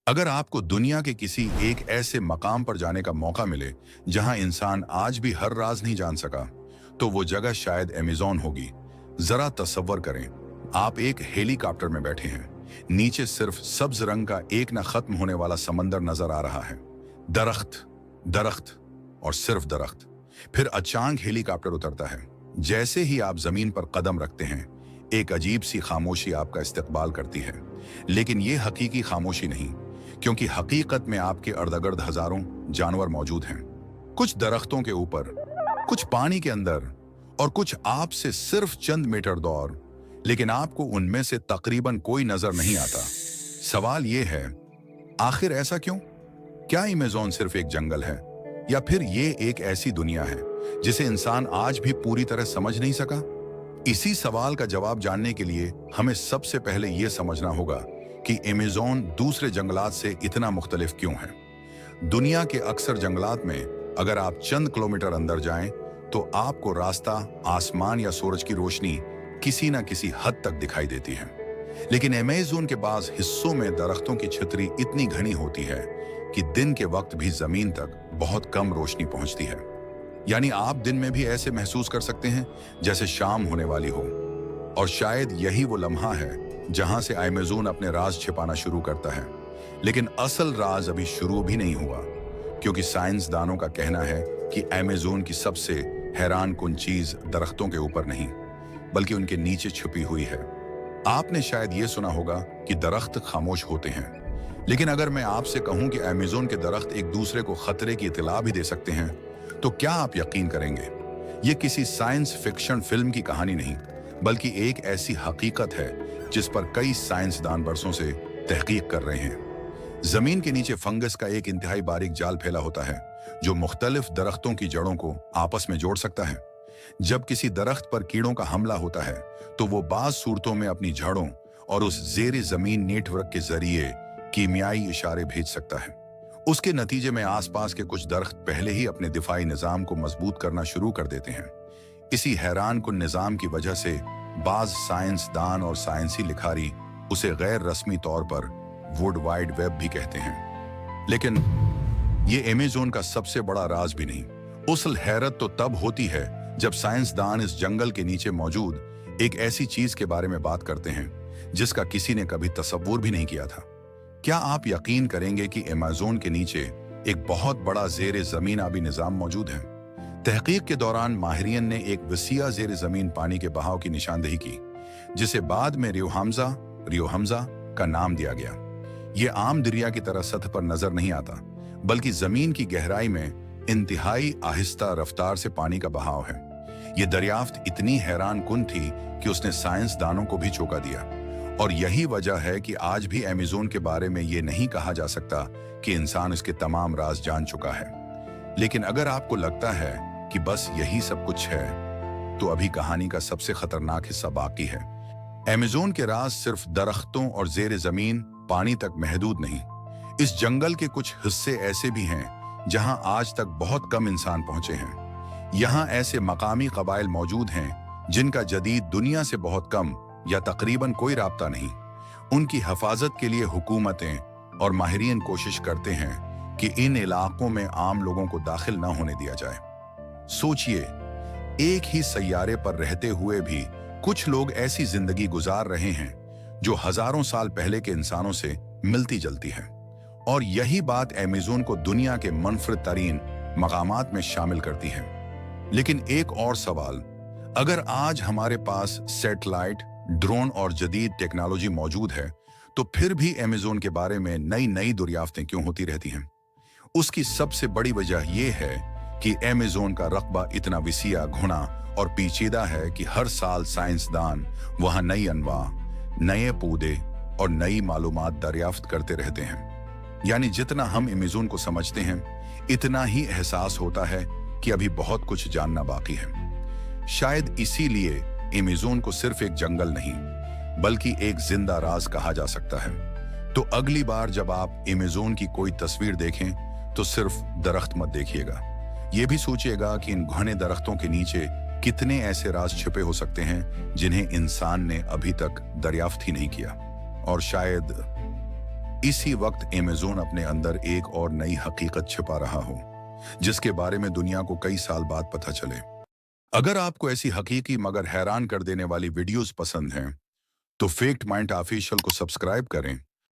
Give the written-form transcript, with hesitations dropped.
अगर आपको दुनिया के किसी एक ऐसे मकाम पर जाने का मौका मिले जहां इंसान आज भी हर राज नहीं जान सका, तो वो जगह शायद अमेज़न होगी। जरा तसव्वुर करें, आप एक हेलीकॉप्टर में बैठे हैं, नीचे सिर्फ सब्ज रंग का एक न खत्म होने वाला समंदर नजर आ रहा है। दरख्त, दरख्त और सिर्फ दरख्त। फिर अचानक हेलीकॉप्टर उतरता है। जैसे ही आप जमीन पर कदम रखते हैं, एक अजीब सी खामोशी आपका इस्तकबाल करती है। लेकिन ये हकीकी खामोशी नहीं, क्योंकि हकीकत में आपके अर्द-गिर्द हजारों जानवर मौजूद हैं। कुछ दरख्तों के ऊपर, कुछ पानी के अंदर और कुछ आपसे सिर्फ चंद मीटर दूर, लेकिन आपको उनमें से तकरीबन कोई नजर नहीं आता। सवाल ये है, आखिर ऐसा क्यों? क्या अमेज़न सिर्फ एक जंगल है, या फिर ये एक ऐसी दुनिया है जिसे इंसान आज भी पूरी तरह समझ नहीं सका? इसी सवाल का जवाब जानने के लिए हमें सबसे पहले यह समझना होगा कि अमेज़न दूसरे जंगलात से इतना मुख्तलिफ क्यों है। दुनिया के अक्सर जंगलात में अगर आप चंद किलोमीटर अंदर जाएं, तो आपको रास्ता, आसमान या सूरज की रोशनी किसी न किसी हद तक दिखाई देती है। लेकिन अमेज़न के बाज़ हिस्सों में दरख्तों की छतरी इतनी घनी होती है कि दिन के वक्त भी जमीन तक बहुत कम रोशनी पहुंचती है। यानी आप दिन में भी ऐसे महसूस कर सकते हैं जैसे शाम होने वाली हो। और शायद यही वो लम्हा है जहां से अमेज़न अपने राज छिपाना शुरू करता है। लेकिन असल राज अभी शुरू भी नहीं हुआ, क्योंकि साइंसदानों का कहना है कि अमेज़न की सबसे हैरानकुन चीज दरख्तों के ऊपर नहीं, बल्कि उनके नीचे छुपी हुई है। आपने शायद ये सुना होगा कि दरख्त खामोश होते हैं, लेकिन अगर मैं आपसे कहूं कि अमेज़न के दरख्त एक दूसरे को खतरे की इत्तला भी दे सकते हैं, तो क्या आप यकीन करेंगे? ये किसी साइंस फिक्शन फिल्म की कहानी नहीं, बल्कि एक ऐसी हकीकत है जिस पर कई साइंसदान बरसों से तहकीक कर रहे हैं। जमीन के नीचे फंगस का एक इंतहाई बारीक जाल फैला होता है, जो मुख्तलिफ दरख्तों की जड़ों को आपस में जोड़ सकता है। जब किसी दरख्त पर कीड़ों का हमला होता है, तो वो बाज सूरतों में अपनी जड़ों और उस जेर जमीन नेटवर्क के जरिए कीमियाई इशारे भेज सकता है। उसके नतीजे में आसपास के कुछ दरख्त पहले ही अपने दिफाई निजाम को मजबूत करना शुरू कर देते हैं। इसी हैरानकुन निजाम की वजह से बाज साइंसदान और साइंसी लिखारी उसे गैर रस्मी तौर पर वुड वाइड वेब भी कहते हैं। लेकिन ये अमेज़न का सबसे बड़ा राज भी नहीं। असल हैरत तो तब होती है जब साइंसदान इस जंगल के नीचे मौजूद एक ऐसी चीज के बारे में बात करते हैं जिसका किसी ने कभी तसव्वुर भी नहीं किया था। क्या आप यकीन करेंगे कि अमेज़न के नीचे एक बहुत बड़ा जेर जमीन आबी निजाम मौजूद है? तहकीक के दौरान माहिरीन ने एक वसीया जेर जमीन पानी के बहाव की निशानदेही की, जिसे बाद में रियो हमजा का नाम दिया गया। ये आम दरिया की तरह सतह पर नजर नहीं आता, बल्कि जमीन की गहराई में इंतहाई आहिस्ता रफ्तार से पानी का बहाव है। ये दरियाफ्त इतनी हैरानकुन थी कि उसने साइंसदानों को भी चौंका दिया। और यही वजह है कि आज भी अमेज़न के बारे में ये नहीं कहा जा सकता कि इंसान इसके तमाम राज जान चुका है। लेकिन अगर आपको लगता है कि बस यही सब कुछ है, तो अभी कहानी का सबसे खतरनाक हिस्सा बाकी है। अमेज़न के राज सिर्फ दरख्तों और जेर जमीन पानी तक महदूद नहीं। इस जंगल के कुछ हिस्से ऐसे भी हैं जहां आज तक बहुत कम इंसान पहुंचे हैं। यहाँ ऐसे मकामी कबाइल मौजूद हैं जिनका जदीद दुनिया से बहुत कम या तकरीबन कोई राब्ता नहीं। उनकी हिफाजत के लिए हुकूमतें और माहिरीन कोशिश करते हैं कि इन इलाकों में आम लोगों को दाखिल न होने दिया जाए। सोचिए, एक ही सैयारे पर रहते हुए भी कुछ लोग ऐसी जिंदगी गुजार रहे हैं जो हजारों साल पहले के इंसानों से मिलती जुलती है। और यही बात अमेज़न को दुनिया के मनफरद तरीन मकामात में शामिल करती है। लेकिन एक और सवाल, अगर आज हमारे पास सैटेलाइट, ड्रोन और जदीद टेक्नोलॉजी मौजूद है, तो फिर भी अमेज़न के बारे में नई नई दरियाफ्तें क्यों होती रहती हैं? उसकी सबसे बड़ी वजह यह है कि अमेज़न का रकबा इतना विसिया, घुना और पेचीदा है कि हर साल साइंसदान वहां नई अनवा, नए पौधे और नई मालूमात दरियाफ्त करते रहते हैं। यानी जितना हम अमेज़न को समझते हैं, इतना ही एहसास होता है कि अभी बहुत कुछ जानना बाकी है। शायद इसीलिए अमेज़न को सिर्फ एक जंगल नहीं, बल्कि एक जिंदा राज कहा जा सकता है। तो अगली बार जब आप अमेज़न की कोई तस्वीर देखें, तो सिर्फ दरख्त मत देखिएगा। ये भी सोचिएगा कि इन घने दरख्तों के नीचे कितने ऐसे राज छिपे हो सकते हैं जिन्हें इंसान ने अभी तक दरियाफ्त ही नहीं किया। और शायद इसी वक्त अमेज़न अपने अंदर एक और नई हकीकत छिपा रहा हो, जिसके बारे में दुनिया को कई साल बाद पता चले। अगर आपको ऐसी हकीकी मगर हैरान कर देने वाली वीडियोस पसंद हैं, तो फैक्ट माइंड ऑफिशियल को सब्सक्राइब करें